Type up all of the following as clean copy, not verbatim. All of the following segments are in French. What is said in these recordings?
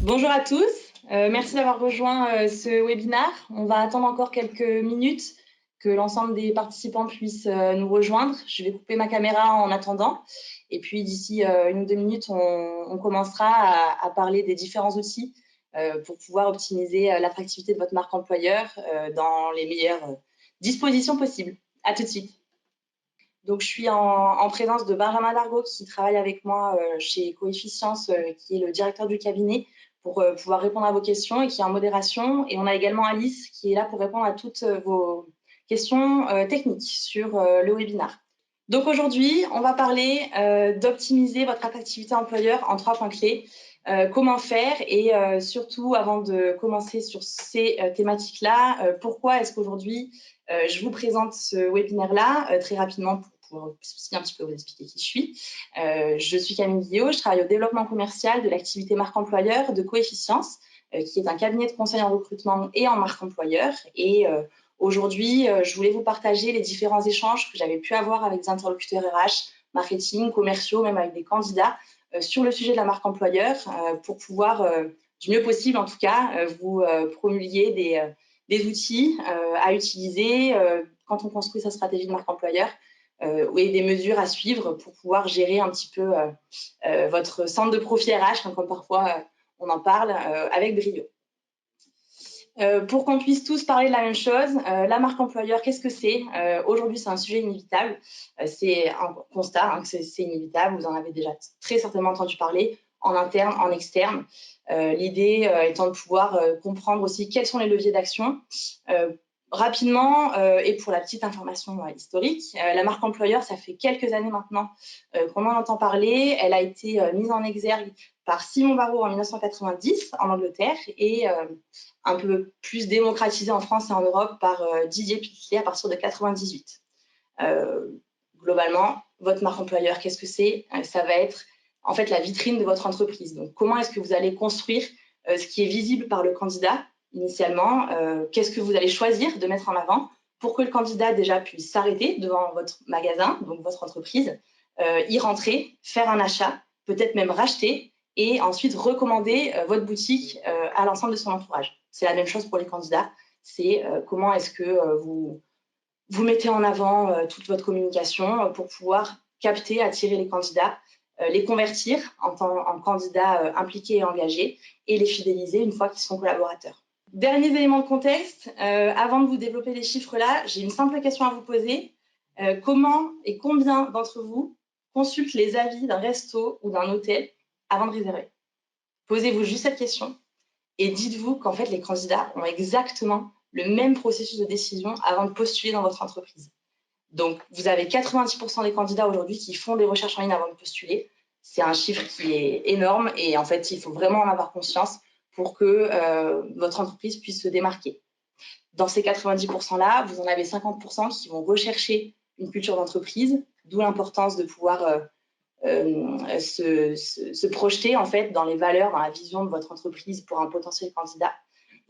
Bonjour à tous, merci d'avoir rejoint ce webinaire. On va attendre encore quelques minutes que l'ensemble des participants puissent nous rejoindre. Je vais couper ma caméra en attendant. Et puis d'ici 1 ou 2 minutes, on commencera à parler des différents outils pour pouvoir optimiser l'attractivité de votre marque employeur dans les meilleures dispositions possibles. À tout de suite. Donc, je suis en présence de Benjamin Dargaud qui travaille avec moi chez Coefficience, qui est le directeur du cabinet, pour pouvoir répondre à vos questions et qui est en modération. Et on a également Alice qui est là pour répondre à toutes vos questions techniques sur le webinaire. Donc aujourd'hui, on va parler d'optimiser votre attractivité employeur en 3 points clés. Comment faire et surtout, avant de commencer sur ces thématiques-là, pourquoi est-ce qu'aujourd'hui, je vous présente ce webinaire-là très rapidement pour aussi un petit peu vous expliquer qui je suis. Je suis Camille Guillot, je travaille au développement commercial de l'activité marque employeur de Coefficience, qui est un cabinet de conseil en recrutement et en marque employeur. Et aujourd'hui, je voulais vous partager les différents échanges que j'avais pu avoir avec des interlocuteurs RH, marketing, commerciaux, même avec des candidats sur le sujet de la marque employeur pour pouvoir, du mieux possible en tout cas, vous promulguer des outils à utiliser quand on construit sa stratégie de marque employeur et des mesures à suivre pour pouvoir gérer un petit peu votre centre de profil RH, comme parfois on en parle, avec brio. Pour qu'on puisse tous parler de la même chose, la marque employeur, qu'est-ce que c'est? Aujourd'hui, c'est un sujet inévitable. C'est un constat que c'est inévitable. Vous en avez déjà très certainement entendu parler, en interne, en externe. L'idée étant de pouvoir comprendre aussi quels sont les leviers d'action. Rapidement, et pour la petite information historique, la marque employeur, ça fait quelques années maintenant qu'on en entend parler. Elle a été mise en exergue par Simon Barrow en 1990 en Angleterre et un peu plus démocratisée en France et en Europe par Didier Piquet à partir de 1998. Globalement, votre marque employeur, qu'est-ce que c'est? Ça va être en fait la vitrine de votre entreprise. Donc, comment est-ce que vous allez construire ce qui est visible par le candidat initialement? Qu'est-ce que vous allez choisir de mettre en avant pour que le candidat déjà puisse s'arrêter devant votre magasin, donc votre entreprise, y rentrer, faire un achat, peut-être même racheter et ensuite recommander votre boutique à l'ensemble de son entourage. C'est la même chose pour les candidats. C'est comment est-ce que vous mettez en avant toute votre communication pour pouvoir capter, attirer les candidats, les convertir en candidats impliqués et engagés et les fidéliser une fois qu'ils sont collaborateurs. Derniers éléments de contexte, avant de vous développer les chiffres là, j'ai une simple question à vous poser. Comment et combien d'entre vous consultent les avis d'un resto ou d'un hôtel avant de réserver? Posez-vous juste cette question et dites-vous qu'en fait, les candidats ont exactement le même processus de décision avant de postuler dans votre entreprise. Donc, vous avez 90% des candidats aujourd'hui qui font des recherches en ligne avant de postuler. C'est un chiffre qui est énorme et en fait, il faut vraiment en avoir conscience pour que votre entreprise puisse se démarquer. Dans ces 90%-là, vous en avez 50% qui vont rechercher une culture d'entreprise, d'où l'importance de pouvoir se projeter en fait dans les valeurs, dans la vision de votre entreprise pour un potentiel candidat.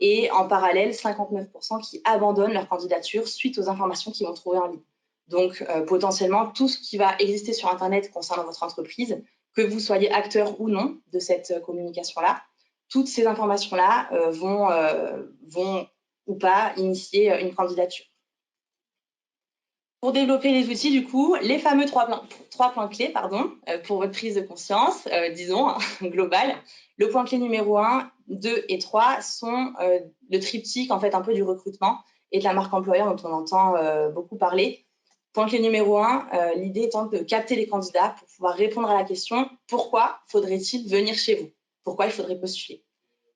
Et en parallèle, 59% qui abandonnent leur candidature suite aux informations qu'ils vont trouver en ligne. Donc, potentiellement, tout ce qui va exister sur Internet concernant votre entreprise, que vous soyez acteur ou non de cette communication-là, toutes ces informations-là vont ou pas initier une candidature. Pour développer les outils, du coup, les fameux 3 points clés pour votre prise de conscience, disons, globale. Le point clé numéro 1, 2 et 3 sont le triptyque, en fait, un peu du recrutement et de la marque employeur dont on entend beaucoup parler. Point clé numéro 1, l'idée étant de capter les candidats pour pouvoir répondre à la question « Pourquoi faudrait-il venir chez vous ?» Pourquoi il faudrait postuler?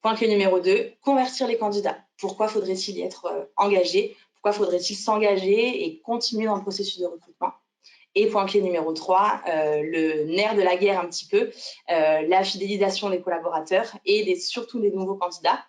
Point clé numéro 2, convertir les candidats. Pourquoi faudrait-il y être engagé? Pourquoi faudrait-il s'engager et continuer dans le processus de recrutement? Et point clé numéro 3, le nerf de la guerre un petit peu, la fidélisation des collaborateurs et surtout des nouveaux candidats.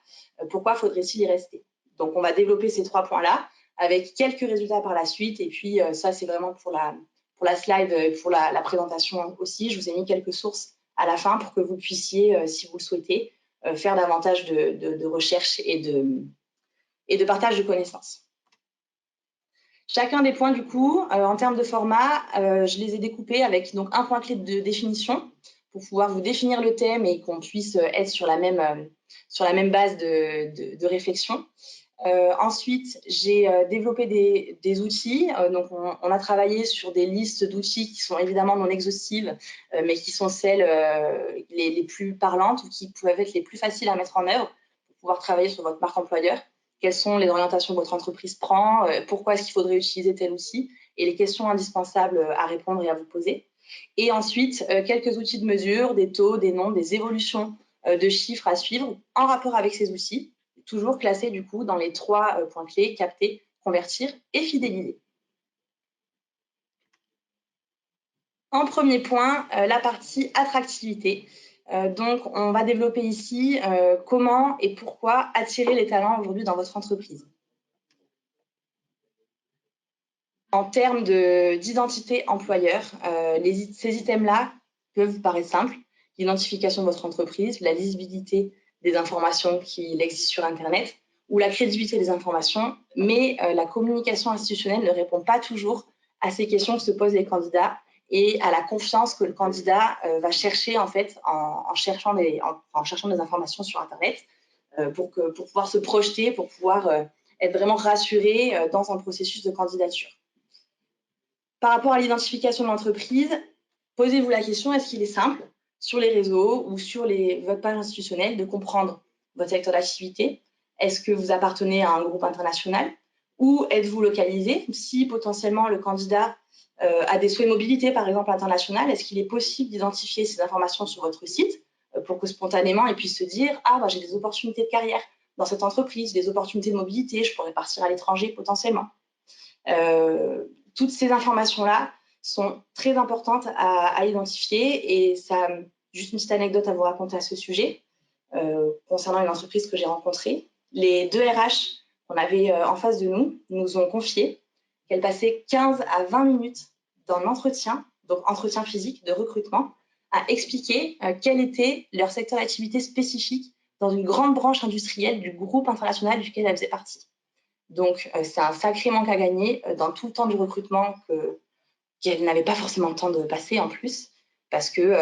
Pourquoi faudrait-il y rester? Donc, on va développer ces 3 points-là avec quelques résultats par la suite. Et puis, ça, c'est vraiment pour la slide, pour la présentation aussi. Je vous ai mis quelques sources à la fin pour que vous puissiez, si vous le souhaitez, faire davantage de recherche et de partage de connaissances. Chacun des points, du coup, en termes de format, je les ai découpés avec donc un point clé de définition pour pouvoir vous définir le thème et qu'on puisse être sur la même base de réflexion. Ensuite, j'ai développé des outils. Donc, on a travaillé sur des listes d'outils qui sont évidemment non exhaustives, mais qui sont celles les plus parlantes ou qui peuvent être les plus faciles à mettre en œuvre pour pouvoir travailler sur votre marque employeur. Quelles sont les orientations que votre entreprise prend, pourquoi est-ce qu'il faudrait utiliser tel outil et les questions indispensables à répondre et à vous poser. Et ensuite, quelques outils de mesure, des taux, des nombres, des évolutions de chiffres à suivre en rapport avec ces outils, toujours classés du coup dans les 3 points clés, capter, convertir et fidéliser. En premier point, la partie attractivité. Donc, on va développer ici comment et pourquoi attirer les talents aujourd'hui dans votre entreprise. En termes d'identité employeur, ces items-là peuvent vous paraître simples. L'identification de votre entreprise, la lisibilité des informations qui existent sur Internet ou la crédibilité des informations, mais la communication institutionnelle ne répond pas toujours à ces questions que se posent les candidats et à la confiance que le candidat va chercher en fait en cherchant des informations sur Internet pour pouvoir se projeter, pour pouvoir être vraiment rassuré dans un processus de candidature. Par rapport à l'identification de l'entreprise, posez-vous la question, est-ce qu'il est simple sur les réseaux ou sur votre page institutionnelle de comprendre votre secteur d'activité? Est-ce que vous appartenez à un groupe international ou êtes-vous localisé? Si potentiellement le candidat a des souhaits de mobilité, par exemple international, est-ce qu'il est possible d'identifier ces informations sur votre site pour que spontanément il puisse se dire « Ah, j'ai des opportunités de carrière dans cette entreprise, des opportunités de mobilité, je pourrais partir à l'étranger potentiellement. » Toutes ces informations-là sont très importantes à identifier et ça, juste une petite anecdote à vous raconter à ce sujet concernant une entreprise que j'ai rencontrée. Les 2 RH qu'on avait en face de nous ont confié qu'elles passaient 15 à 20 minutes dans l'entretien, donc entretien physique de recrutement, à expliquer quel était leur secteur d'activité spécifique dans une grande branche industrielle du groupe international duquel elles faisaient partie. Donc, c'est un sacré manque à gagner dans tout le temps du recrutement qu'elle n'avait pas forcément le temps de passer en plus, parce que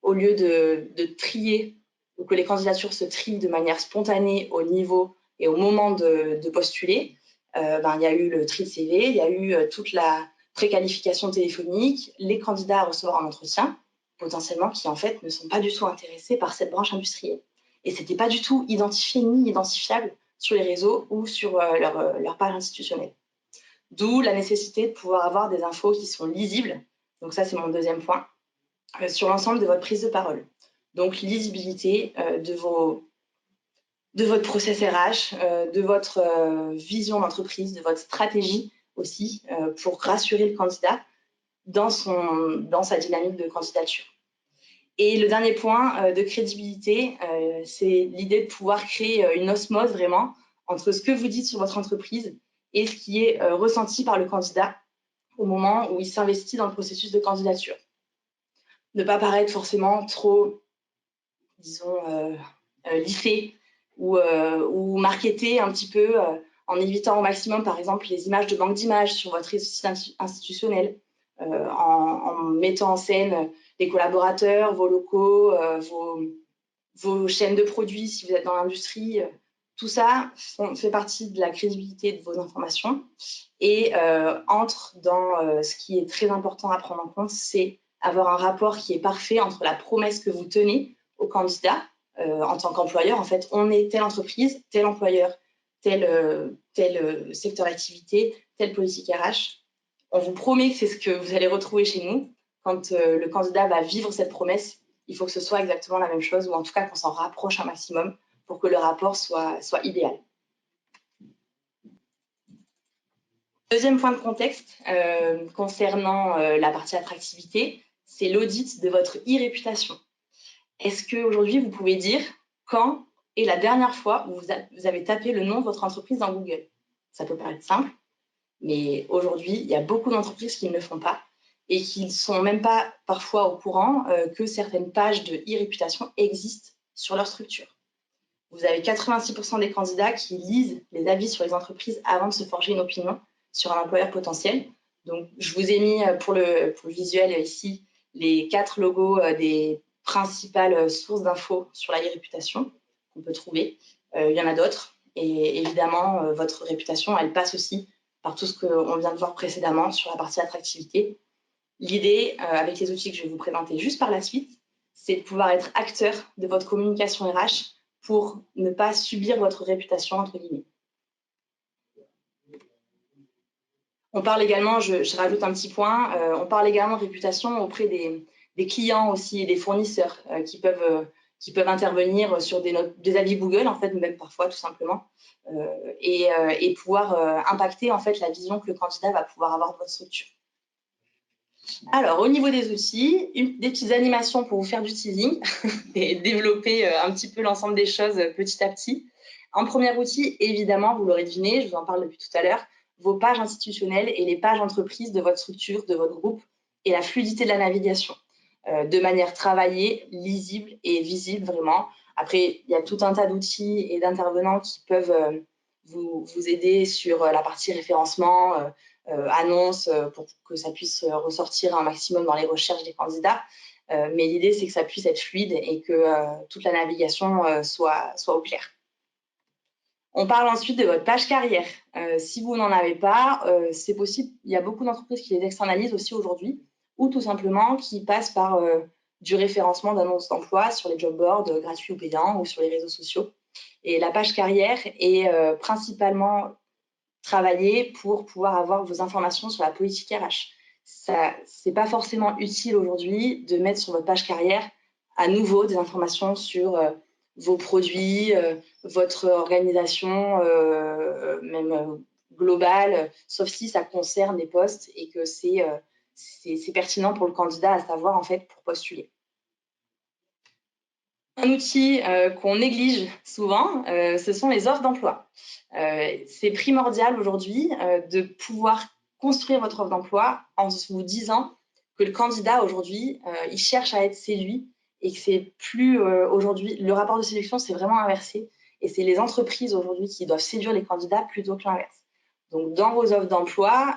au lieu de trier ou que les candidatures se trient de manière spontanée au niveau et au moment de postuler, il y a eu le tri de CV, il y a eu toute la préqualification téléphonique, les candidats à recevoir en entretien, potentiellement qui en fait ne sont pas du tout intéressés par cette branche industrielle. Et ce n'était pas du tout identifié ni identifiable sur les réseaux ou sur leur page institutionnelle. D'où la nécessité de pouvoir avoir des infos qui sont lisibles. Donc ça, c'est mon deuxième point, sur l'ensemble de votre prise de parole. Donc, lisibilité de votre process RH, de votre vision d'entreprise, de votre stratégie aussi, pour rassurer le candidat dans sa dynamique de candidature. Et le dernier point de crédibilité, c'est l'idée de pouvoir créer une osmose vraiment entre ce que vous dites sur votre entreprise et ce qui est ressenti par le candidat au moment où il s'investit dans le processus de candidature. Ne pas paraître forcément trop, disons, lissé ou marketé un petit peu en évitant au maximum, par exemple, les images de banque d'images sur votre site institutionnel, en mettant en scène les collaborateurs, vos locaux, vos chaînes de produits si vous êtes dans l'industrie. Tout ça fait partie de la crédibilité de vos informations et entre dans ce qui est très important à prendre en compte, c'est avoir un rapport qui est parfait entre la promesse que vous tenez au candidat en tant qu'employeur. En fait, on est telle entreprise, tel employeur, tel secteur d'activité, telle politique RH. On vous promet que c'est ce que vous allez retrouver chez nous. Quand le candidat va vivre cette promesse, il faut que ce soit exactement la même chose, ou en tout cas qu'on s'en rapproche un maximum pour que le rapport soit idéal. Deuxième point de contexte concernant la partie attractivité, c'est l'audit de votre e-réputation. Est-ce qu'aujourd'hui, vous pouvez dire quand est la dernière fois où vous avez tapé le nom de votre entreprise dans Google? Ça peut paraître simple, mais aujourd'hui, il y a beaucoup d'entreprises qui ne le font pas et qui ne sont même pas parfois au courant que certaines pages de e-réputation existent sur leur structure. Vous avez 86% des candidats qui lisent les avis sur les entreprises avant de se forger une opinion sur un employeur potentiel. Donc, je vous ai mis pour le visuel ici les 4 logos des principales sources d'infos sur la réputation qu'on peut trouver. Il y en a d'autres. Et évidemment, votre réputation, elle passe aussi par tout ce qu'on vient de voir précédemment sur la partie attractivité. L'idée, avec les outils que je vais vous présenter juste par la suite, c'est de pouvoir être acteur de votre communication RH pour ne pas subir votre réputation, entre guillemets. On parle également, je rajoute un petit point, on parle également de réputation auprès des clients aussi et des fournisseurs qui peuvent intervenir sur des avis Google, en fait, même parfois, tout simplement, et pouvoir impacter, en fait, la vision que le candidat va pouvoir avoir de votre structure. Alors, au niveau des outils, des petites animations pour vous faire du teasing et développer un petit peu l'ensemble des choses petit à petit. En premier outil, évidemment, vous l'aurez deviné, je vous en parle depuis tout à l'heure, vos pages institutionnelles et les pages entreprises de votre structure, de votre groupe et la fluidité de la navigation, de manière travaillée, lisible et visible vraiment. Après, il y a tout un tas d'outils et d'intervenants qui peuvent vous aider sur la partie référencement, annonce pour que ça puisse ressortir un maximum dans les recherches des candidats. Mais l'idée, c'est que ça puisse être fluide et que toute la navigation soit au clair. On parle ensuite de votre page carrière. Si vous n'en avez pas, c'est possible. Il y a beaucoup d'entreprises qui les externalisent aussi aujourd'hui ou tout simplement qui passent par du référencement d'annonces d'emploi sur les job boards gratuits ou payants ou sur les réseaux sociaux. Et la page carrière est principalement travailler pour pouvoir avoir vos informations sur la politique RH. C'est pas forcément utile aujourd'hui de mettre sur votre page carrière à nouveau des informations sur vos produits, votre organisation, même globale, sauf si ça concerne les postes et que c'est pertinent pour le candidat à savoir en fait pour postuler. Un outil qu'on néglige souvent, ce sont les offres d'emploi. C'est primordial aujourd'hui de pouvoir construire votre offre d'emploi en vous disant que le candidat aujourd'hui, il cherche à être séduit et que c'est plus aujourd'hui, le rapport de séduction, c'est vraiment inversé et c'est les entreprises aujourd'hui qui doivent séduire les candidats plutôt que l'inverse. Donc, dans vos offres d'emploi,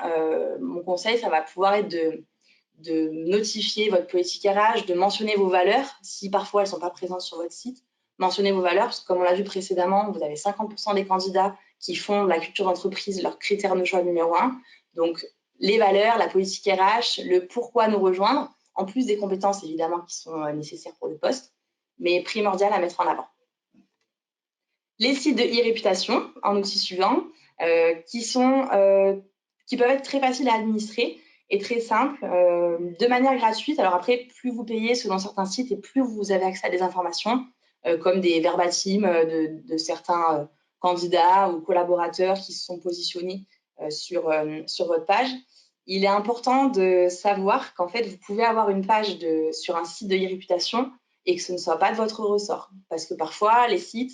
mon conseil, ça va pouvoir être de notifier votre politique RH, de mentionner vos valeurs, si parfois elles ne sont pas présentes sur votre site. Mentionnez vos valeurs, parce que comme on l'a vu précédemment, vous avez 50% des candidats qui font la culture d'entreprise leur critère de choix numéro 1. Donc, les valeurs, la politique RH, le pourquoi nous rejoindre, en plus des compétences évidemment qui sont nécessaires pour le poste, mais primordial à mettre en avant. Les sites de e-réputation, en outil suivant, qui peuvent être très faciles à administrer et très simples, de manière gratuite. Alors après, plus vous payez selon certains sites et plus vous avez accès à des informations, comme des verbatims de certains candidats ou collaborateurs qui se sont positionnés sur votre page. Il est important de savoir qu'en fait, vous pouvez avoir une page sur un site de e-réputation et que ce ne soit pas de votre ressort. Parce que parfois, les sites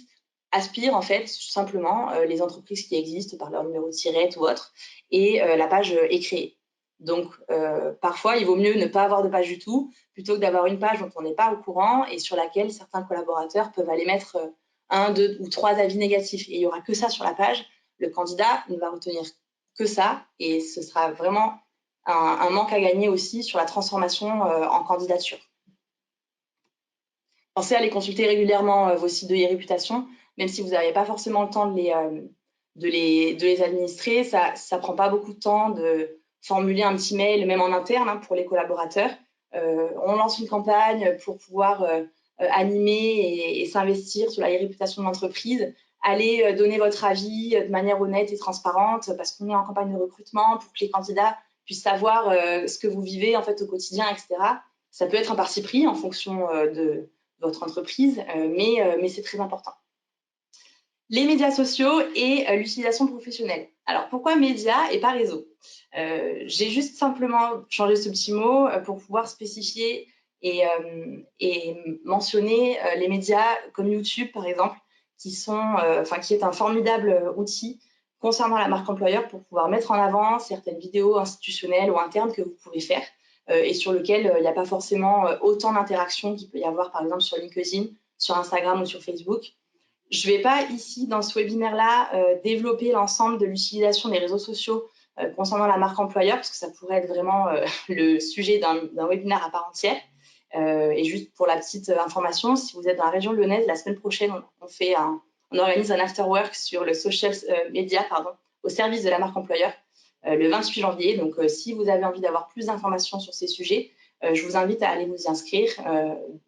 aspirent en fait tout simplement les entreprises qui existent par leur numéro de SIRET ou autre, et la page est créée. Donc, parfois, il vaut mieux ne pas avoir de page du tout, plutôt que d'avoir une page dont on n'est pas au courant et sur laquelle certains collaborateurs peuvent aller mettre 1, 2 ou 3 avis négatifs. Et il n'y aura que ça sur la page. Le candidat ne va retenir que ça et ce sera vraiment un manque à gagner aussi sur la transformation en candidature. Pensez à aller consulter régulièrement vos sites de e-réputation, même si vous n'avez pas forcément le temps de les administrer. Ça ne prend pas beaucoup de temps de formuler un petit mail, même en interne, pour les collaborateurs. On lance une campagne pour pouvoir animer et s'investir sur la réputation de l'entreprise. Allez donner votre avis de manière honnête et transparente parce qu'on est en campagne de recrutement pour que les candidats puissent savoir ce que vous vivez en fait au quotidien, etc. Ça peut être un parti pris en fonction de votre entreprise, mais c'est très important. Les médias sociaux et l'utilisation professionnelle. Alors, pourquoi médias et pas réseau? J'ai juste simplement changé ce petit mot pour pouvoir spécifier et mentionner les médias comme YouTube, par exemple, qui est un formidable outil concernant la marque employeur pour pouvoir mettre en avant certaines vidéos institutionnelles ou internes que vous pouvez faire et sur lequel il n'y a pas forcément autant d'interactions qu'il peut y avoir, par exemple, sur LinkedIn, sur Instagram ou sur Facebook. Je ne vais pas ici, dans ce webinaire-là, développer l'ensemble de l'utilisation des réseaux sociaux concernant la marque employeur, parce que ça pourrait être vraiment le sujet d'un webinaire à part entière. Et juste pour la petite information, si vous êtes dans la région lyonnaise, la semaine prochaine, on organise un after-work sur le social media au service de la marque employeur le 28 janvier. Donc, si vous avez envie d'avoir plus d'informations sur ces sujets, je vous invite à aller vous y inscrire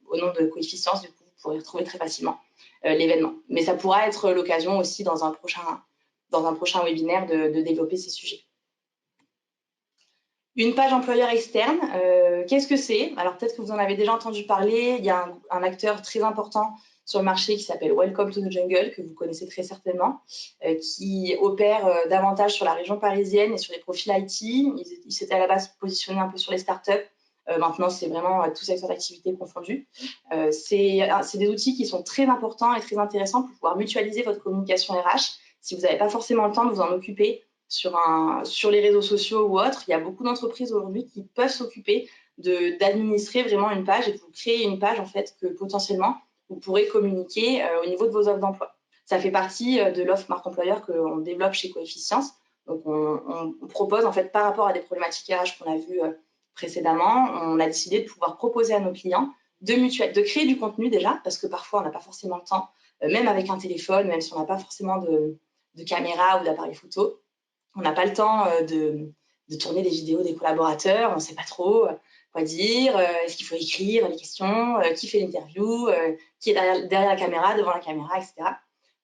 au nom de Coefficience. Du coup, vous pourrez retrouver très facilement l'événement. Mais ça pourra être l'occasion aussi dans un prochain webinaire de développer ces sujets. Une page employeur externe, qu'est-ce que c'est? Alors peut-être que vous en avez déjà entendu parler, il y a un acteur très important sur le marché qui s'appelle Welcome to the Jungle, que vous connaissez très certainement, qui opère davantage sur la région parisienne et sur les profils IT. Ils s'étaient à la base positionnés un peu sur les startups. Maintenant, c'est vraiment tout secteur d'activité confondu. C'est des outils qui sont très importants et très intéressants pour pouvoir mutualiser votre communication RH. Si vous n'avez pas forcément le temps de vous en occuper, sur les réseaux sociaux ou autres, il y a beaucoup d'entreprises aujourd'hui qui peuvent s'occuper d'administrer vraiment une page et de vous créer une page en fait que potentiellement vous pourrez communiquer au niveau de vos offres d'emploi. Ça fait partie de l'offre marque employeur qu'on développe chez Coefficience. Donc on propose en fait par rapport à des problématiques RH qu'on a vues précédemment, on a décidé de pouvoir proposer à nos clients de créer du contenu déjà, parce que parfois on n'a pas forcément le temps, même avec un téléphone, même si on n'a pas forcément de caméra ou d'appareil photo. On n'a pas le temps de tourner des vidéos des collaborateurs, on ne sait pas trop quoi dire, est-ce qu'il faut écrire les questions, qui fait l'interview, qui est derrière la caméra, devant la caméra, etc.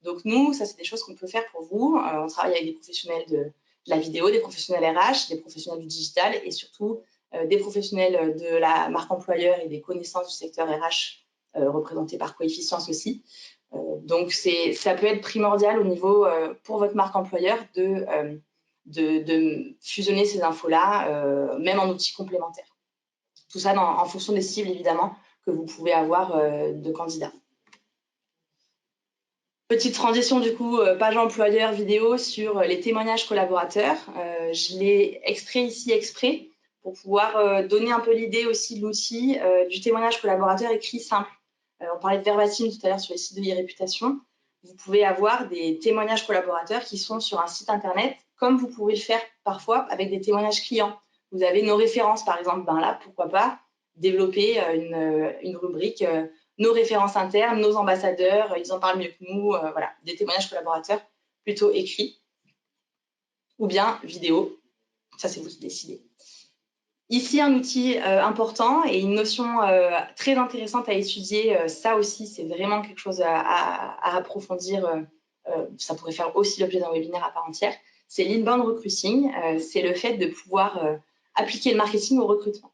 Donc nous, ça c'est des choses qu'on peut faire pour vous. On travaille avec des professionnels de la vidéo, des professionnels RH, des professionnels du digital et surtout des professionnels de la marque employeur et des connaissances du secteur RH représentés par Coefficience aussi. Donc ça peut être primordial au niveau pour votre marque employeur de fusionner ces infos-là, même en outils complémentaires. Tout ça en fonction des cibles, évidemment, que vous pouvez avoir de candidats. Petite transition, du coup, page employeur vidéo sur les témoignages collaborateurs. Je l'ai extrait ici exprès pour pouvoir donner un peu l'idée aussi de l'outil du témoignage collaborateur écrit simple. On parlait de verbatim tout à l'heure sur les sites de e-réputation. Vous pouvez avoir des témoignages collaborateurs qui sont sur un site internet, comme vous pouvez le faire parfois avec des témoignages clients. Vous avez nos références, par exemple, ben là, pourquoi pas développer une rubrique nos références internes, nos ambassadeurs, ils en parlent mieux que nous, voilà, des témoignages collaborateurs plutôt écrits ou bien vidéo, ça c'est vous qui décidez. Ici, un outil important et une notion très intéressante à étudier. Ça aussi, c'est vraiment quelque chose à approfondir. Ça pourrait faire aussi l'objet d'un webinaire à part entière. C'est l'inbound recruiting. C'est le fait de pouvoir appliquer le marketing au recrutement.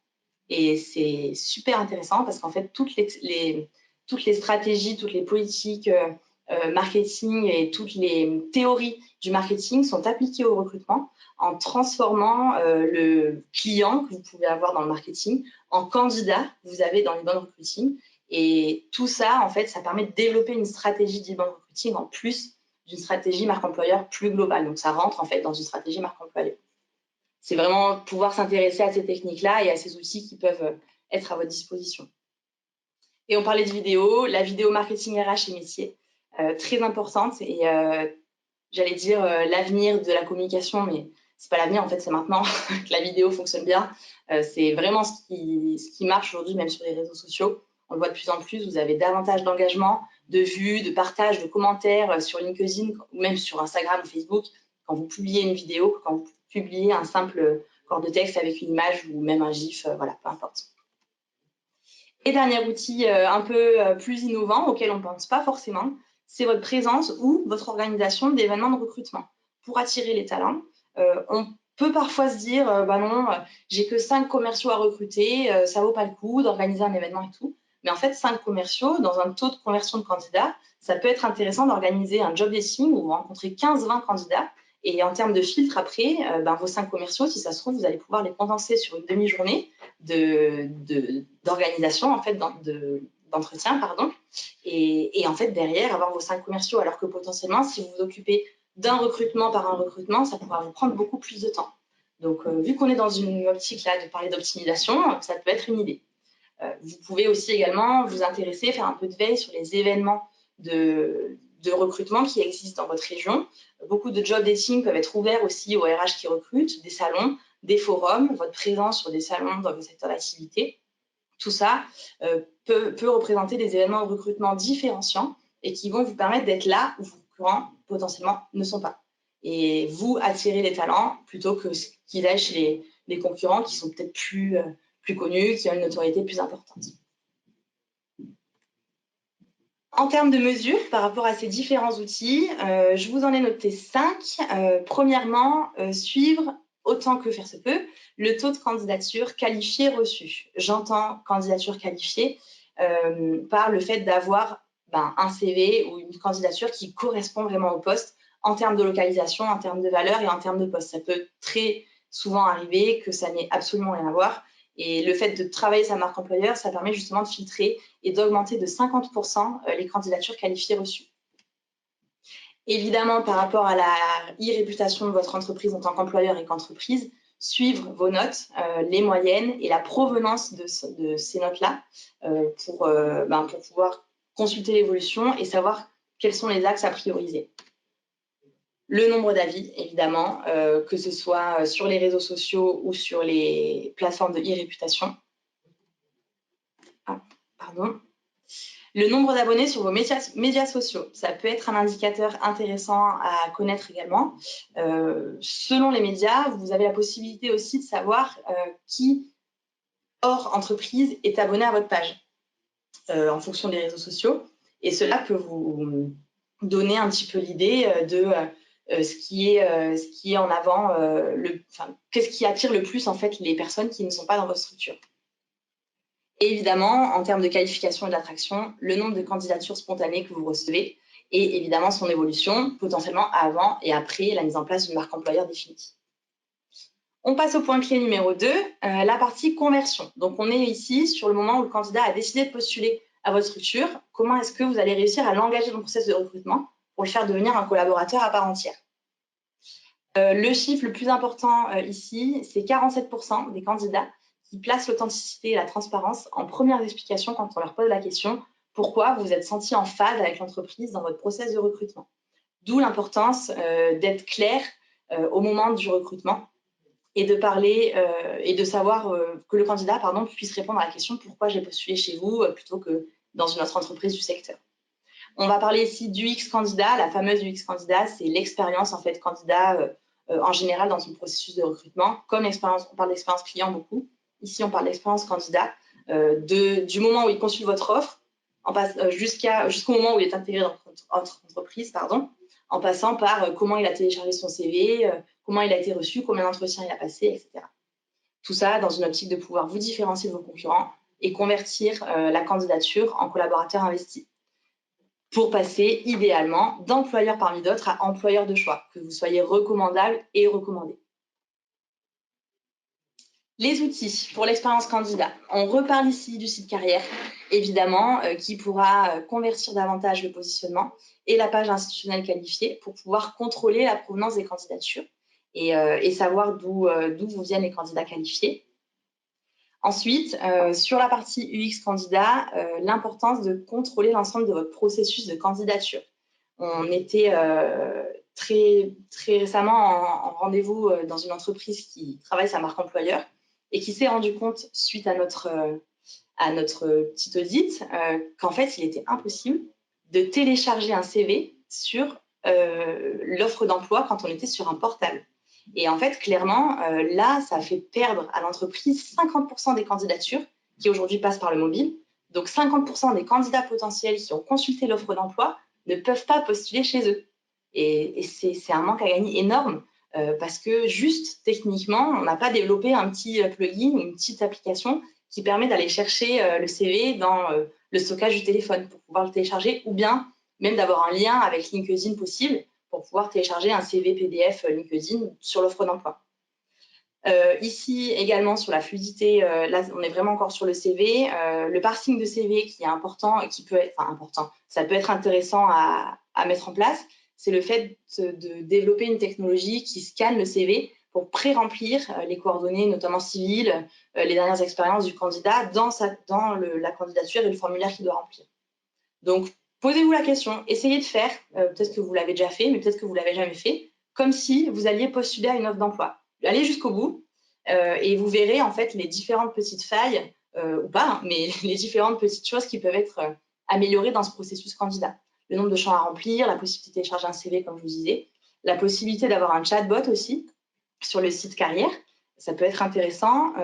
Et c'est super intéressant parce qu'en fait, toutes les stratégies, toutes les politiques marketing et toutes les théories du marketing sont appliquées au recrutement en transformant le client que vous pouvez avoir dans le marketing en candidat que vous avez dans l'inbound recruiting. Et tout ça, en fait, ça permet de développer une stratégie d'inbound recruiting en plus d'une stratégie marque employeur plus globale. Donc, ça rentre en fait dans une stratégie marque employeur. C'est vraiment pouvoir s'intéresser à ces techniques-là et à ces outils qui peuvent être à votre disposition. Et on parlait de vidéo, la vidéo marketing RH et métier, très importante et j'allais dire l'avenir de la communication, mais c'est pas l'avenir, en fait, c'est maintenant que la vidéo fonctionne bien. C'est vraiment ce qui marche aujourd'hui, même sur les réseaux sociaux. On le voit de plus en plus, vous avez davantage d'engagement, de vues, de partages, de commentaires sur LinkedIn ou même sur Instagram ou Facebook quand vous publiez une vidéo, quand vous publiez un simple corps de texte avec une image ou même un GIF, voilà, peu importe. Et dernier outil un peu plus innovant auquel on ne pense pas forcément, c'est votre présence ou votre organisation d'événements de recrutement. Pour attirer les talents, on peut parfois se dire bah non, j'ai que 5 commerciaux à recruter, ça vaut pas le coup d'organiser un événement et tout. Mais en fait, 5 commerciaux, dans un taux de conversion de candidats, ça peut être intéressant d'organiser un job dating où vous rencontrez 15-20 candidats. Et en termes de filtre, après, vos 5 commerciaux, si ça se trouve, vous allez pouvoir les condenser sur une demi-journée d'organisation, en fait, d'entretien, pardon. Et en fait, derrière, avoir vos 5 commerciaux, alors que potentiellement, si vous vous occupez d'un recrutement par un recrutement, ça pourra vous prendre beaucoup plus de temps. Donc, vu qu'on est dans une optique là de parler d'optimisation, ça peut être une idée. Vous pouvez aussi également vous intéresser, faire un peu de veille sur les événements de recrutement qui existent dans votre région. Beaucoup de job dating peuvent être ouverts aussi aux RH qui recrutent, des salons, des forums, votre présence sur des salons dans vos secteurs d'activité. Tout ça peut représenter des événements de recrutement différenciants et qui vont vous permettre d'être là où vos concurrents potentiellement ne sont pas. Et vous attirer les talents plutôt que ce qu'ils aillent chez les concurrents qui sont peut-être plus connus, qui ont une notoriété plus importante. En termes de mesures, par rapport à ces différents outils, je vous en ai noté 5. Premièrement, suivre autant que faire se peut le taux de candidature qualifiée reçue. J'entends candidature qualifiée par le fait d'avoir un CV ou une candidature qui correspond vraiment au poste en termes de localisation, en termes de valeur et en termes de poste. Ça peut très souvent arriver que ça n'ait absolument rien à voir. Et le fait de travailler sa marque employeur, ça permet justement de filtrer et d'augmenter de 50% les candidatures qualifiées reçues. Évidemment, par rapport à la e-réputation de votre entreprise en tant qu'employeur et qu'entreprise, suivre vos notes, les moyennes et la provenance de ces notes-là pour pouvoir consulter l'évolution et savoir quels sont les axes à prioriser. Le nombre d'avis, évidemment, que ce soit sur les réseaux sociaux ou sur les plateformes de e-réputation. Le nombre d'abonnés sur vos médias sociaux, ça peut être un indicateur intéressant à connaître également. Selon les médias, vous avez la possibilité aussi de savoir qui, hors entreprise, est abonné à votre page en fonction des réseaux sociaux. Et cela peut vous donner un petit peu l'idée de ce qui est en avant, qu'est-ce qui attire le plus en fait les personnes qui ne sont pas dans votre structure. Et évidemment, en termes de qualification et d'attraction, le nombre de candidatures spontanées que vous recevez et évidemment son évolution, potentiellement avant et après la mise en place d'une marque employeur définie. On passe au point clé numéro 2, la partie conversion. Donc, on est ici sur le moment où le candidat a décidé de postuler à votre structure. Comment est-ce que vous allez réussir à l'engager dans le processus de recrutement pour le faire devenir un collaborateur à part entière? Le chiffre le plus important ici, c'est 47% des candidats qui placent l'authenticité et la transparence en premières explications quand on leur pose la question « Pourquoi vous êtes senti en phase avec l'entreprise dans votre processus de recrutement ?» D'où l'importance d'être clair au moment du recrutement et de parler et de savoir que le candidat puisse répondre à la question « Pourquoi j'ai postulé chez vous ?» plutôt que dans une autre entreprise du secteur. On va parler ici d'UX candidat. La fameuse UX candidat, c'est l'expérience en fait candidat en général dans son processus de recrutement. Comme l'expérience, on parle d'expérience client beaucoup. Ici, on parle d'expérience candidat du moment où il consulte votre offre jusqu'au moment où il est intégré dans votre entreprise, en passant par comment il a téléchargé son CV, comment il a été reçu, combien d'entretiens il a passé, etc. Tout ça dans une optique de pouvoir vous différencier de vos concurrents et convertir la candidature en collaborateur investi pour passer idéalement d'employeur parmi d'autres à employeur de choix, que vous soyez recommandable et recommandé. Les outils pour l'expérience candidat. On reparle ici du site carrière, évidemment, qui pourra convertir davantage le positionnement et la page institutionnelle qualifiée pour pouvoir contrôler la provenance des candidatures et savoir d'où vous viennent les candidats qualifiés. Ensuite, sur la partie UX candidat, l'importance de contrôler l'ensemble de votre processus de candidature. On était très récemment en rendez-vous dans une entreprise qui travaille sa marque employeur et qui s'est rendu compte, suite à notre petit audit, qu'en fait, il était impossible de télécharger un CV sur l'offre d'emploi quand on était sur un portable. Et en fait, clairement, là, ça fait perdre à l'entreprise 50% des candidatures qui aujourd'hui passent par le mobile. Donc, 50% des candidats potentiels qui ont consulté l'offre d'emploi ne peuvent pas postuler chez eux. Et c'est un manque à gagner énorme parce que juste techniquement, on n'a pas développé un petit plugin ou une petite application qui permet d'aller chercher le CV dans le stockage du téléphone pour pouvoir le télécharger ou bien même d'avoir un lien avec LinkedIn possible pour pouvoir télécharger un CV PDF LinkedIn sur l'offre d'emploi. Ici, également, sur la fluidité, là, on est vraiment encore sur le CV. Le parsing de CV qui est important et qui peut être, important, ça peut être intéressant à mettre en place, c'est le fait de développer une technologie qui scanne le CV pour pré-remplir les coordonnées, notamment civiles, les dernières expériences du candidat dans la candidature et le formulaire qu'il doit remplir. Donc, Posez-vous la question, essayez de faire, peut-être que vous l'avez déjà fait, mais peut-être que vous ne l'avez jamais fait, comme si vous alliez postuler à une offre d'emploi. Allez jusqu'au bout et vous verrez en fait les différentes petites failles, ou pas, hein, mais les différentes petites choses qui peuvent être améliorées dans ce processus candidat. Le nombre de champs à remplir, la possibilité de télécharger un CV, comme je vous disais, la possibilité d'avoir un chatbot aussi sur le site carrière. Ça peut être intéressant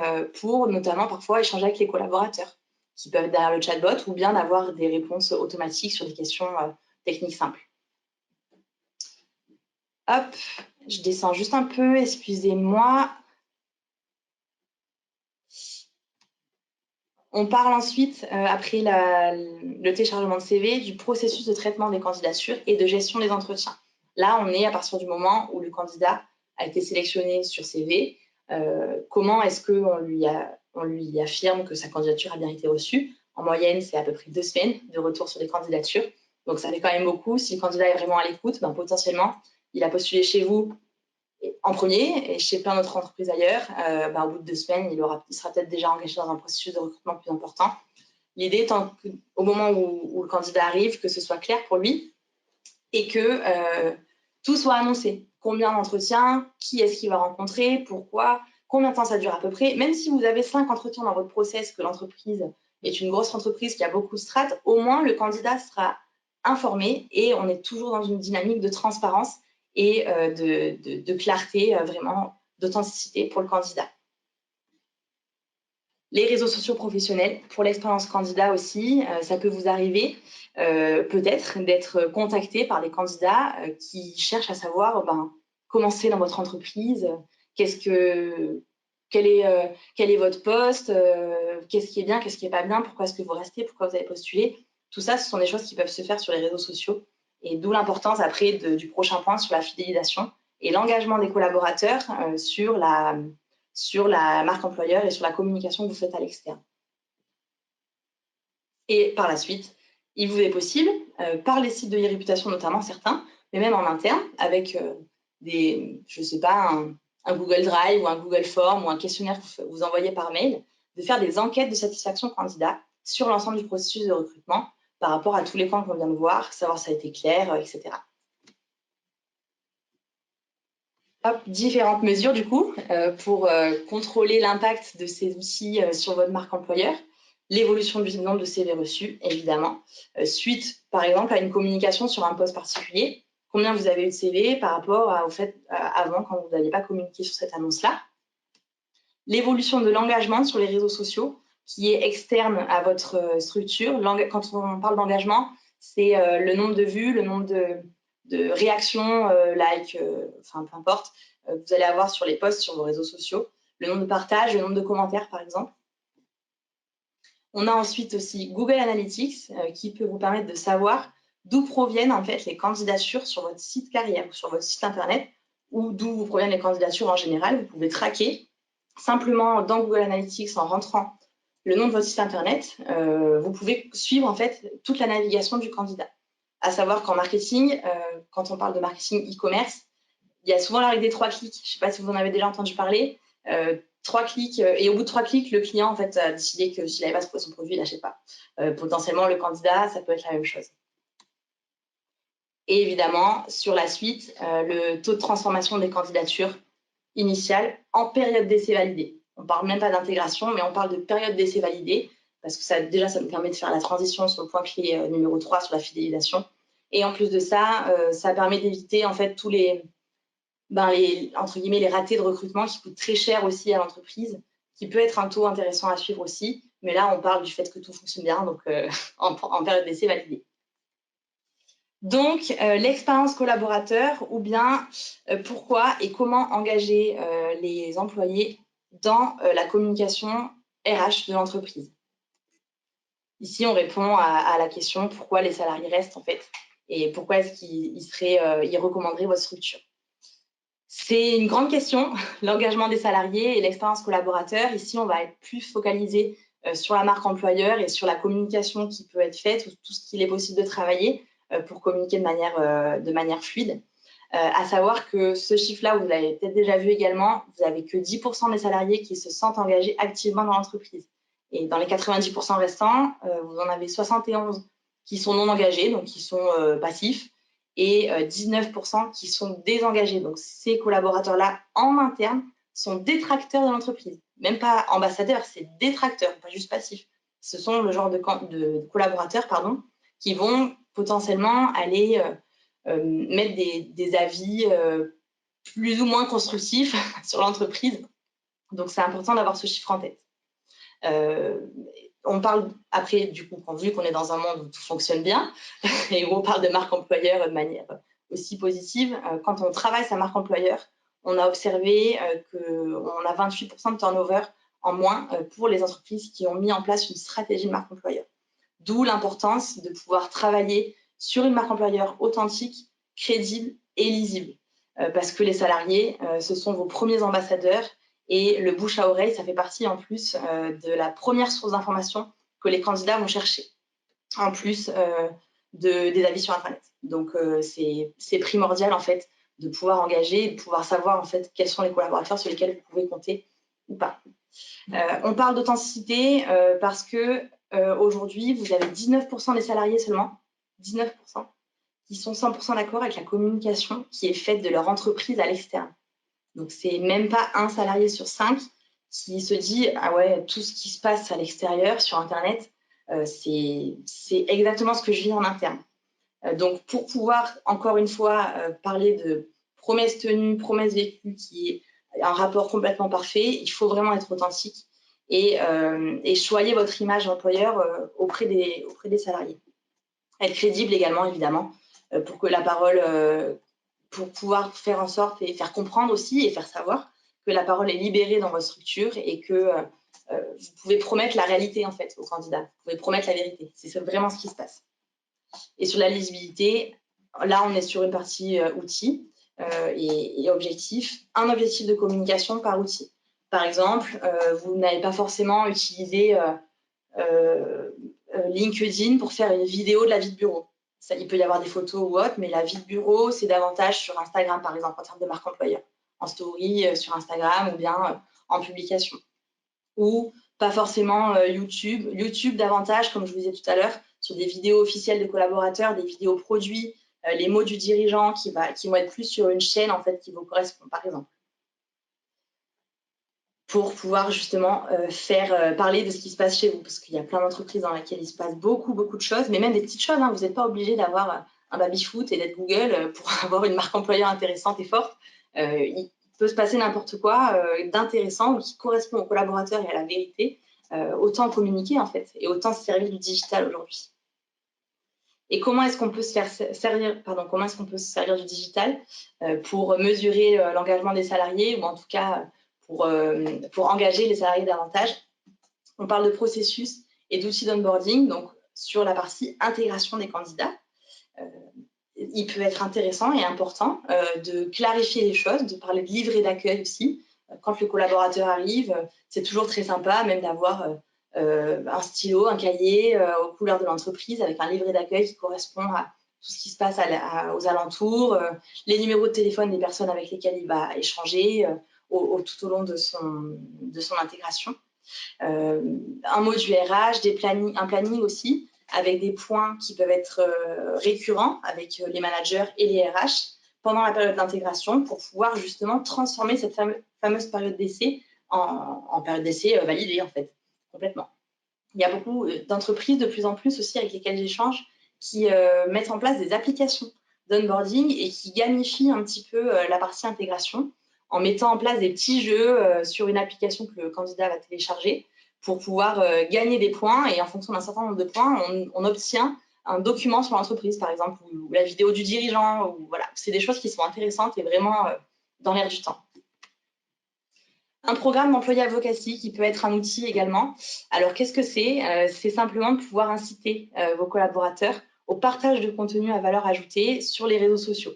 pour notamment parfois échanger avec les collaborateurs qui peuvent être derrière le chatbot ou bien d'avoir des réponses automatiques sur des questions techniques simples. Hop, je descends juste un peu, excusez-moi. On parle ensuite, après le téléchargement de CV, du processus de traitement des candidatures et de gestion des entretiens. Là, on est à partir du moment où le candidat a été sélectionné sur CV. Comment est-ce qu'on lui affirme que sa candidature a bien été reçue? En moyenne, c'est à peu près 2 semaines de retour sur les candidatures. Donc, ça fait quand même beaucoup. Si le candidat est vraiment à l'écoute, ben, potentiellement, il a postulé chez vous en premier et chez plein d'autres entreprises ailleurs. Ben, au bout de 2 semaines, il sera peut-être déjà engagé dans un processus de recrutement plus important. L'idée étant qu'au moment où le candidat arrive, que ce soit clair pour lui et que tout soit annoncé. Combien d'entretiens, qui est-ce qu'il va rencontrer, pourquoi, combien de temps ça dure à peu près. Même si vous avez 5 entretiens dans votre process, que l'entreprise est une grosse entreprise qui a beaucoup de strates, au moins le candidat sera informé et on est toujours dans une dynamique de transparence et de clarté, vraiment d'authenticité pour le candidat. Les réseaux sociaux professionnels, pour l'expérience candidat aussi, ça peut vous arriver peut-être d'être contacté par des candidats qui cherchent à savoir comment c'est dans votre entreprise, quel est votre poste, qu'est-ce qui est bien, qu'est-ce qui n'est pas bien, pourquoi est-ce que vous restez, pourquoi vous avez postulé. Tout ça, ce sont des choses qui peuvent se faire sur les réseaux sociaux. Et d'où l'importance après du prochain point sur la fidélisation et l'engagement des collaborateurs sur la marque employeur et sur la communication que vous faites à l'externe. Et par la suite, il vous est possible, par les sites de e-réputation notamment certains, mais même en interne, avec je ne sais pas, un Google Drive ou un Google Form ou un questionnaire que vous envoyez par mail, de faire des enquêtes de satisfaction candidat sur l'ensemble du processus de recrutement par rapport à tous les points qu'on vient de voir, savoir si ça a été clair, etc. Hop, différentes mesures du coup pour contrôler l'impact de ces outils sur votre marque employeur. L'évolution du nombre de CV reçus, évidemment, suite par exemple à une communication sur un poste particulier. Combien vous avez eu de CV par rapport au fait avant quand vous n'aviez pas communiqué sur cette annonce-là. L'évolution de l'engagement sur les réseaux sociaux qui est externe à votre structure. Quand on parle d'engagement, c'est le nombre de vues, le nombre de réactions, likes, enfin peu importe, vous allez avoir sur les posts sur vos réseaux sociaux, le nombre de partages, le nombre de commentaires par exemple. On a ensuite aussi Google Analytics qui peut vous permettre de savoir d'où proviennent en fait les candidatures sur votre site carrière ou sur votre site internet ou d'où proviennent les candidatures en général. Vous pouvez traquer simplement dans Google Analytics en rentrant le nom de votre site internet. Vous pouvez suivre en fait toute la navigation du candidat. À savoir qu'en marketing, quand on parle de marketing e-commerce, il y a souvent la règle des 3 clics. Je ne sais pas si vous en avez déjà entendu parler. 3 clics, et au bout de 3 clics, le client en fait, a décidé que s'il n'avait pas trouvé son produit, il n'achète pas. Potentiellement, le candidat, ça peut être la même chose. Et évidemment, sur la suite, le taux de transformation des candidatures initiales en période d'essai validée. On ne parle même pas d'intégration, mais on parle de période d'essai validée, parce que ça nous permet de faire la transition sur le point clé numéro 3 sur la fidélisation. Et en plus de ça, ça permet d'éviter en fait tous entre guillemets, les ratés de recrutement qui coûtent très cher aussi à l'entreprise, qui peut être un taux intéressant à suivre aussi. Mais là, on parle du fait que tout fonctionne bien, donc en période d'essai validée. Donc, l'expérience collaborateur ou bien pourquoi et comment engager les employés dans la communication RH de l'entreprise. Ici, on répond à la question pourquoi les salariés restent en fait et pourquoi est-ce qu'ils recommanderaient votre structure. C'est une grande question, l'engagement des salariés et l'expérience collaborateur. Ici, on va être plus focalisé sur la marque employeur et sur la communication qui peut être faite, ou tout ce qu'il est possible de travailler pour communiquer de manière fluide. À savoir que ce chiffre-là, vous l'avez peut-être déjà vu également, vous n'avez que 10% des salariés qui se sentent engagés activement dans l'entreprise. Et dans les 90% restants, vous en avez 71 qui sont non engagés, donc qui sont passifs, et 19% qui sont désengagés. Donc ces collaborateurs-là, en interne, sont détracteurs de l'entreprise. Même pas ambassadeurs, c'est détracteurs, pas juste passifs. Ce sont le genre de collaborateurs qui vont potentiellement aller mettre des avis plus ou moins constructifs sur l'entreprise. Donc c'est important d'avoir ce chiffre en tête. On parle après, du coup, vu qu'on est dans un monde où tout fonctionne bien et où on parle de marque employeur de manière aussi positive, quand on travaille sa marque employeur, on a observé qu'on a 28% de turnover en moins pour les entreprises qui ont mis en place une stratégie de marque employeur. D'où l'importance de pouvoir travailler sur une marque employeur authentique, crédible et lisible. Parce que les salariés, ce sont vos premiers ambassadeurs. Et le bouche à oreille, ça fait partie en plus de la première source d'information que les candidats vont chercher, en plus des avis sur Internet. Donc, c'est primordial, en fait, de pouvoir engager et de pouvoir savoir, en fait, quels sont les collaborateurs sur lesquels vous pouvez compter ou pas. On parle d'authenticité parce que aujourd'hui, vous avez 19% des salariés seulement, 19%, qui sont 100% d'accord avec la communication qui est faite de leur entreprise à l'externe. Donc, c'est même pas un salarié sur 5 qui se dit « Ah ouais, tout ce qui se passe à l'extérieur, sur Internet, c'est exactement ce que je vis en interne. » Donc, pour pouvoir, encore une fois, parler de promesses tenues, promesses vécues, qui est un rapport complètement parfait, il faut vraiment être authentique et choyer votre image employeur auprès des salariés. Être crédible également, évidemment, pour que la parole... pour pouvoir faire en sorte et faire comprendre aussi et faire savoir que la parole est libérée dans votre structure et que vous pouvez promettre la réalité en fait aux candidats. Vous pouvez promettre la vérité. C'est vraiment ce qui se passe. Et sur la lisibilité, là, on est sur une partie outils et objectifs. Un objectif de communication par outil. Par exemple, vous n'allez pas forcément utiliser LinkedIn pour faire une vidéo de la vie de bureau. Ça, il peut y avoir des photos ou autre, mais la vie de bureau, c'est davantage sur Instagram, par exemple, en termes de marque employeur. En story sur Instagram ou bien en publication. Ou pas forcément YouTube. YouTube davantage, comme je vous disais tout à l'heure, sur des vidéos officielles de collaborateurs, des vidéos produits, les mots du dirigeant qui vont être plus sur une chaîne en fait qui vous correspond, par exemple. Pour pouvoir justement faire parler de ce qui se passe chez vous, parce qu'il y a plein d'entreprises dans lesquelles il se passe beaucoup de choses, mais même des petites choses, hein, vous n'êtes pas obligé d'avoir un baby-foot et d'être Google pour avoir une marque employeur intéressante et forte. Il peut se passer n'importe quoi d'intéressant ou qui correspond aux collaborateurs et à la vérité, autant communiquer en fait, et autant se servir du digital aujourd'hui. Et comment est-ce qu'on peut se servir du digital pour mesurer l'engagement des salariés ou en tout cas pour engager les salariés davantage. On parle de processus et d'outils d'onboarding, donc sur la partie intégration des candidats. Il peut être intéressant et important de clarifier les choses, de parler de livret d'accueil aussi. Quand le collaborateur arrive, c'est toujours très sympa même d'avoir un stylo, un cahier aux couleurs de l'entreprise avec un livret d'accueil qui correspond à tout ce qui se passe aux alentours, les numéros de téléphone des personnes avec lesquelles il va échanger, tout au long de son intégration. Un module RH, un planning aussi, avec des points qui peuvent être récurrents avec les managers et les RH pendant la période d'intégration pour pouvoir justement transformer cette fameuse période d'essai en période d'essai validée en fait, complètement. Il y a beaucoup d'entreprises de plus en plus aussi avec lesquelles j'échange qui mettent en place des applications d'onboarding et qui gamifient un petit peu la partie intégration en mettant en place des petits jeux sur une application que le candidat va télécharger pour pouvoir gagner des points et en fonction d'un certain nombre de points, on obtient un document sur l'entreprise, par exemple, ou la vidéo du dirigeant. Ou, voilà. C'est des choses qui sont intéressantes et vraiment dans l'air du temps. Un programme d'employé advocacy qui peut être un outil également. Alors, qu'est-ce que c'est? C'est simplement de pouvoir inciter vos collaborateurs au partage de contenu à valeur ajoutée sur les réseaux sociaux.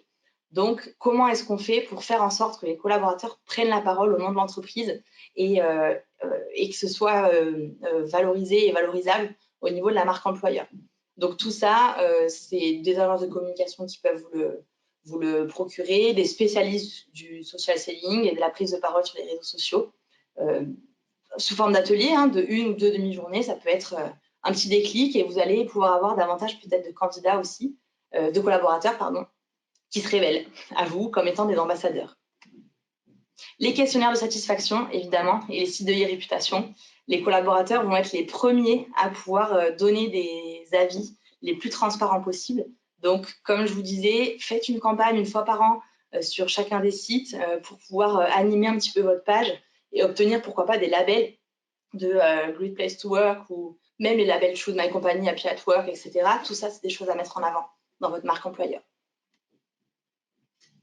Donc, comment est-ce qu'on fait pour faire en sorte que les collaborateurs prennent la parole au nom de l'entreprise et que ce soit valorisé et valorisable au niveau de la marque employeur? Donc, tout ça, c'est des agences de communication qui peuvent vous le procurer, des spécialistes du social selling et de la prise de parole sur les réseaux sociaux, sous forme d'ateliers, de 1 ou 2 demi-journées. Ça peut être un petit déclic et vous allez pouvoir avoir davantage peut-être de candidats aussi, de collaborateurs, pardon, qui se révèlent à vous comme étant des ambassadeurs. Les questionnaires de satisfaction, évidemment, et les sites de e-réputation. Les collaborateurs vont être les premiers à pouvoir donner des avis les plus transparents possibles. Donc, comme je vous disais, faites une campagne une fois par an sur chacun des sites pour pouvoir animer un petit peu votre page et obtenir, pourquoi pas, des labels de Great Place to Work ou même les labels Choose My Company, Happy at Work, etc. Tout ça, c'est des choses à mettre en avant dans votre marque employeur.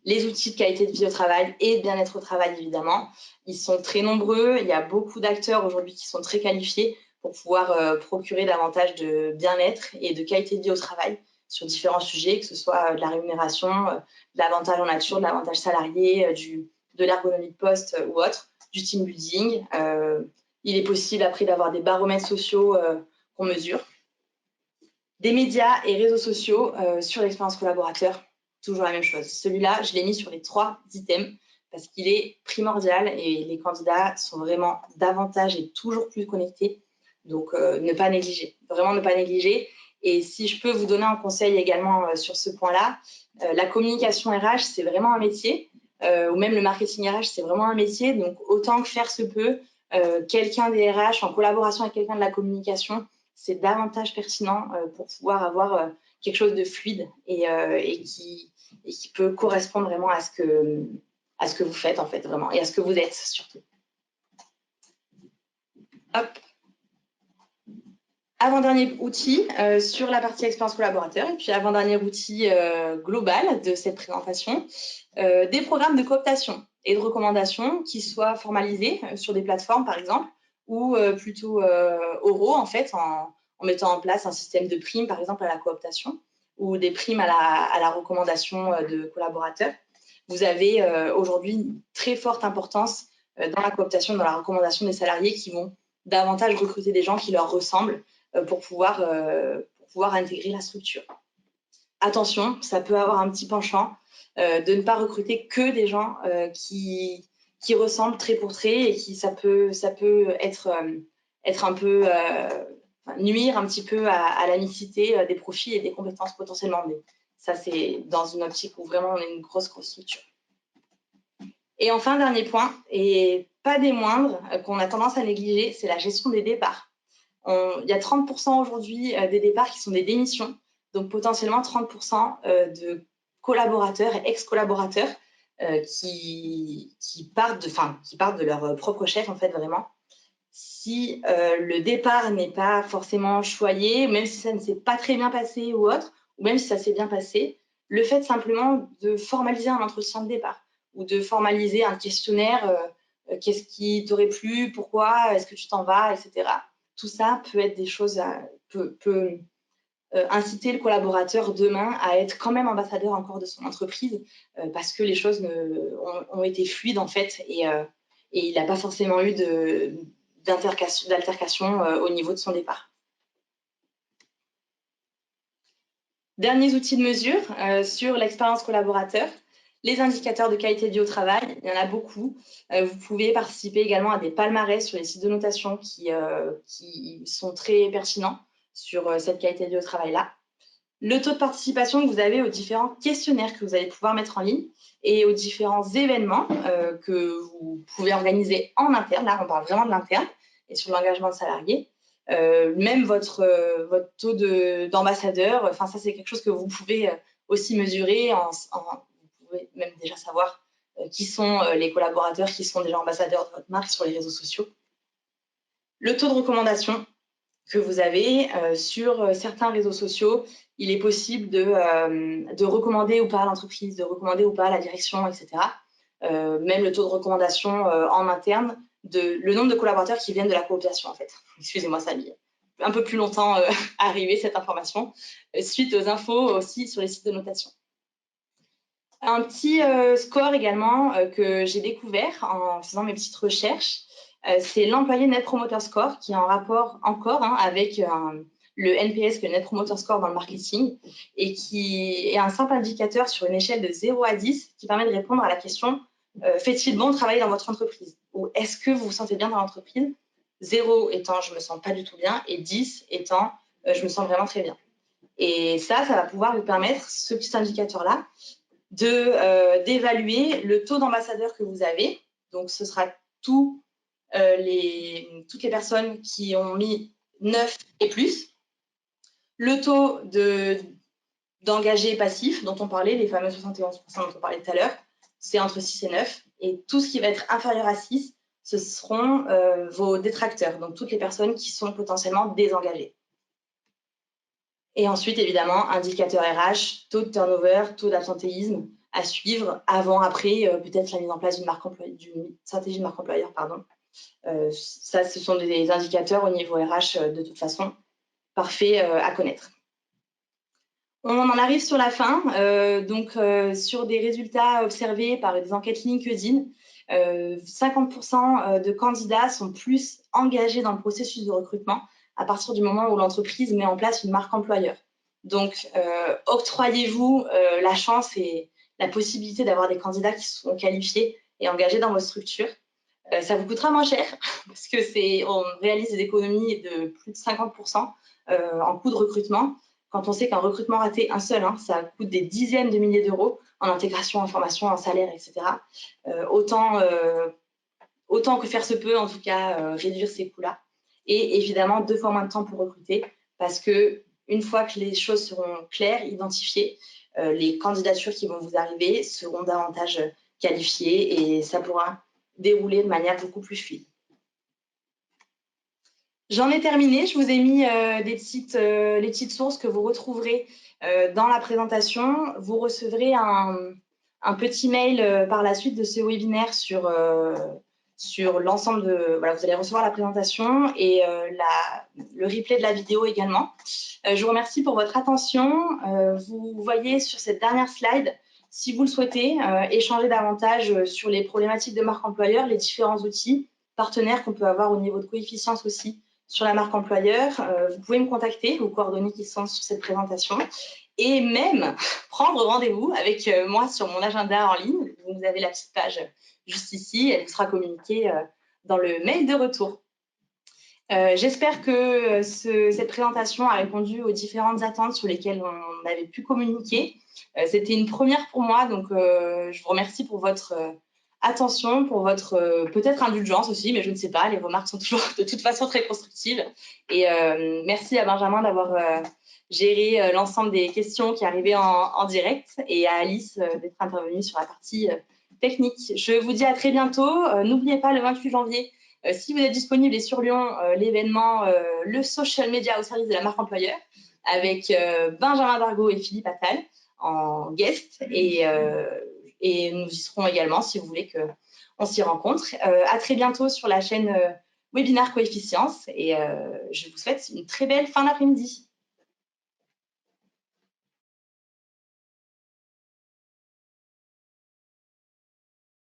Les outils de qualité de vie au travail et de bien-être au travail, évidemment. Ils sont très nombreux. Il y a beaucoup d'acteurs aujourd'hui qui sont très qualifiés pour pouvoir procurer davantage de bien-être et de qualité de vie au travail sur différents sujets, que ce soit de la rémunération, de l'avantage en nature, de l'avantage salarié, de l'ergonomie de poste ou autre, du team building. Il est possible après d'avoir des baromètres sociaux qu'on mesure. Des médias et réseaux sociaux sur l'expérience collaborateur. Toujours la même chose. Celui-là, je l'ai mis sur les 3 items parce qu'il est primordial et les candidats sont vraiment davantage et toujours plus connectés. Donc, ne pas négliger. Vraiment ne pas négliger. Et si je peux vous donner un conseil également sur ce point-là, la communication RH, c'est vraiment un métier. Ou même le marketing RH, c'est vraiment un métier. Donc, autant que faire se peut, quelqu'un des RH en collaboration avec quelqu'un de la communication, c'est davantage pertinent pour pouvoir avoir quelque chose de fluide et qui peut correspondre vraiment à ce que vous faites, en fait, vraiment, et à ce que vous êtes, surtout. Hop. Avant-dernier outil sur la partie expérience collaborateur, et puis avant-dernier outil global de cette présentation, des programmes de cooptation et de recommandation qui soient formalisés sur des plateformes, par exemple, ou plutôt oraux, en fait, en mettant en place un système de primes, par exemple, à la cooptation, ou des primes à la recommandation de collaborateurs. Vous avez aujourd'hui une très forte importance dans la cooptation, dans la recommandation des salariés qui vont davantage recruter des gens qui leur ressemblent pour pouvoir intégrer la structure. Attention, ça peut avoir un petit penchant de ne pas recruter que des gens qui ressemblent trait pour trait et qui ça peut être un peu nuire un petit peu à la mixité des profils et des compétences potentiellement. Mais ça, c'est dans une optique où vraiment on est une grosse structure. Et enfin, dernier point, et pas des moindres, qu'on a tendance à négliger, c'est la gestion des départs. Il y a 30% aujourd'hui des départs qui sont des démissions, donc potentiellement 30% de collaborateurs et ex-collaborateurs qui partent de leur propre chef, en fait, vraiment. Si le départ n'est pas forcément choyé, même si ça ne s'est pas très bien passé ou autre, ou même si ça s'est bien passé, le fait simplement de formaliser un entretien de départ ou de formaliser un questionnaire, qu'est-ce qui t'aurait plu, pourquoi, est-ce que tu t'en vas, etc. Tout ça peut être des choses, peut inciter le collaborateur demain à être quand même ambassadeur encore de son entreprise parce que les choses ont été fluides en fait et il n'a pas forcément eu d'altercation au niveau de son départ. Derniers outils de mesure sur l'expérience collaborateur. Les indicateurs de qualité de vie au travail, il y en a beaucoup. Vous pouvez participer également à des palmarès sur les sites de notation qui sont très pertinents sur cette qualité de vie au travail-là. Le taux de participation que vous avez aux différents questionnaires que vous allez pouvoir mettre en ligne et aux différents événements que vous pouvez organiser en interne. Là, on parle vraiment de l'interne et sur l'engagement de salariés. Même votre taux d'ambassadeur, enfin ça c'est quelque chose que vous pouvez aussi mesurer. Vous pouvez même déjà savoir qui sont les collaborateurs qui sont déjà ambassadeurs de votre marque sur les réseaux sociaux. Le taux de recommandation que vous avez sur certains réseaux sociaux, il est possible de recommander ou pas à l'entreprise, de recommander ou pas à la direction, etc. Même le taux de recommandation en interne, le nombre de collaborateurs qui viennent de la cooptation, en fait. Excusez-moi, ça a mis un peu plus longtemps à arriver, cette information, suite aux infos aussi sur les sites de notation. Un petit score également que j'ai découvert en faisant mes petites recherches, c'est l'employé Net Promoter Score qui est en rapport encore avec le NPS, le Net Promoter Score dans le marketing, et qui est un simple indicateur sur une échelle de 0 à 10 qui permet de répondre à la question fait-il bon de travailler dans votre entreprise? Ou est-ce que vous vous sentez bien dans l'entreprise? 0 étant je me sens pas du tout bien et 10 étant je me sens vraiment très bien. Et ça va pouvoir vous permettre, ce petit indicateur-là, d'évaluer le taux d'ambassadeurs que vous avez. Donc, ce sera toutes les personnes qui ont mis 9 et plus. Le taux d'engagés passifs dont on parlait, les fameux 71% dont on parlait tout à l'heure, c'est entre 6 et 9. Et tout ce qui va être inférieur à 6, ce seront vos détracteurs, donc toutes les personnes qui sont potentiellement désengagées. Et ensuite, évidemment, indicateur RH, taux de turnover, taux d'absentéisme à suivre avant, après, peut-être la mise en place d'une stratégie de marque employeur. Ça, ce sont des indicateurs au niveau RH de toute façon, parfaits à connaître. On en arrive sur la fin, sur des résultats observés par des enquêtes LinkedIn, 50% de candidats sont plus engagés dans le processus de recrutement à partir du moment où l'entreprise met en place une marque employeur. Donc, octroyez-vous la chance et la possibilité d'avoir des candidats qui sont qualifiés et engagés dans votre structure. Ça vous coûtera moins cher parce que on réalise des économies de plus de 50% en coût de recrutement. Quand on sait qu'un recrutement raté, un seul, ça coûte des dizaines de milliers d'euros en intégration, en formation, en salaire, etc. Autant que faire se peut, en tout cas, réduire ces coûts-là. Et évidemment, 2 fois moins de temps pour recruter parce que une fois que les choses seront claires, identifiées, les candidatures qui vont vous arriver seront davantage qualifiées et ça pourra dérouler de manière beaucoup plus fluide. J'en ai terminé, je vous ai mis les petites sources que vous retrouverez dans la présentation. Vous recevrez un petit mail par la suite de ce webinaire sur l'ensemble de... Voilà, vous allez recevoir la présentation et le replay de la vidéo également. Je vous remercie pour votre attention. Vous voyez sur cette dernière slide, si vous le souhaitez, échanger davantage sur les problématiques de marque employeur, les différents outils partenaires qu'on peut avoir au niveau de coefficience aussi sur la marque employeur. Vous pouvez me contacter, vos coordonnées qui sont sur cette présentation, et même prendre rendez-vous avec moi sur mon agenda en ligne. Vous avez la petite page juste ici, elle vous sera communiquée dans le mail de retour. J'espère que cette présentation a répondu aux différentes attentes sur lesquelles on avait pu communiquer. C'était une première pour moi, donc je vous remercie pour votre attention, pour votre peut-être indulgence aussi, mais je ne sais pas, les remarques sont toujours de toute façon très constructives. Et merci à Benjamin d'avoir géré l'ensemble des questions qui arrivaient en direct et à Alice d'être intervenue sur la partie technique. Je vous dis à très bientôt. N'oubliez pas, le 28 janvier, si vous êtes disponible et sur Lyon, l'événement le social media au service de la marque employeur avec Benjamin Dargaud et Philippe Attal en guest et nous y serons également si vous voulez qu'on s'y rencontre. À très bientôt sur la chaîne Webinaire Coefficience et je vous souhaite une très belle fin d'après-midi.